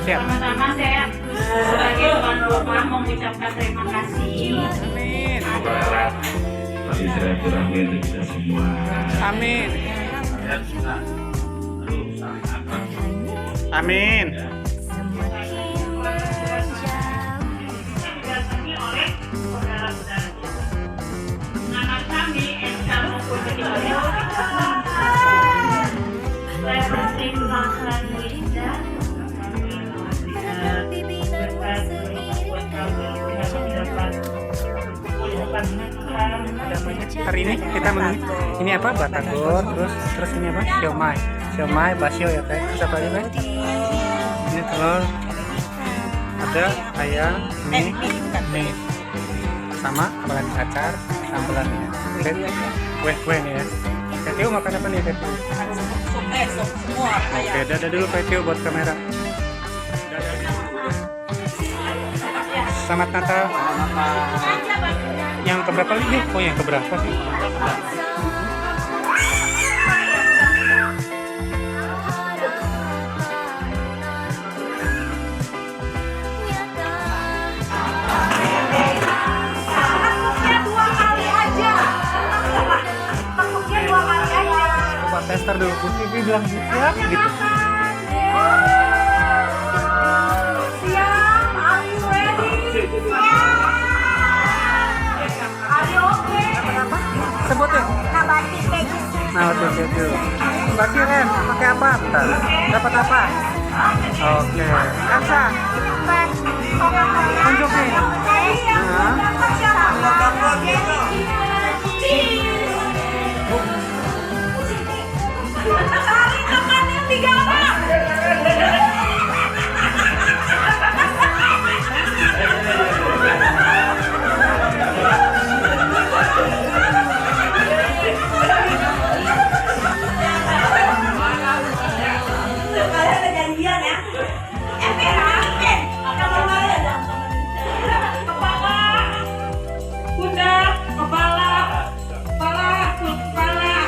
siap. Pertama saya sebagai tuan rumah mengucapkan terima kasih. Amin. Bagi silaturahmi untuk kita semua. Amin. Amin. Didatangi oleh saudara-saudara kita. Nama kami Eka maupun Ibu. Saya persilahkan Linda. Hari ini kita ini apa? Batagor, terus ini apa? Siomay, basio ya teh. Terus apa lagi teh? Ini telur, ada ayam, mie, sama apa lagi acar, sambelan ya. Kue nih ya. Ketio makan apa nih Ketio? Sup semua. Oke, dadah dulu Ketio buat kamera. Selamat Natal. Yang keberapa nih? Oh yang keberapa sih? Coba tester dulu. Putih bilang siap gitu. Sebutin. Nah, itu. Mbak Siren, pakai apa? Bentar. Dapat apa? Oke. Elsa, tunjukin.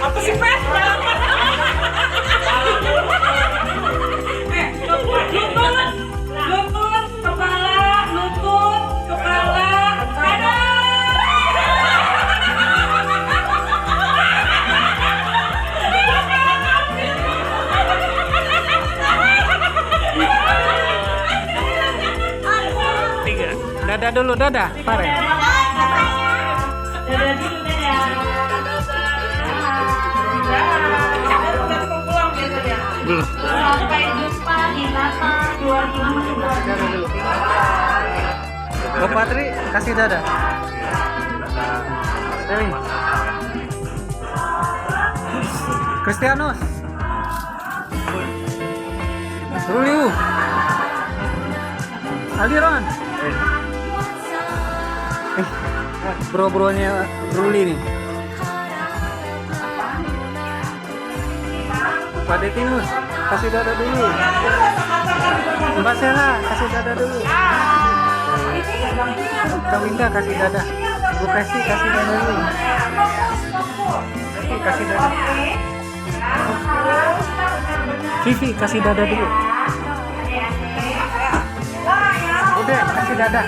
Apa sih, Pet? Lutut, kepala, Tiga. Dadah dulu, dadah. Pare. Dadah dulu, dadah. Belum. Sampai jumpa di Natal 2022. Oh Patri, kasih dadah. Dewi. Kristianus. Ruliu. Aliron. Bro-bronya Ruli nih. Pak Detinus, kasih dada dulu. Mbak Sela, kasih dada dulu. Kak Winda, kasih dada. Bu Kesti, kasih dada dulu. Kasih dada. Vivi, kasih dada dulu. Udah, kasih dada.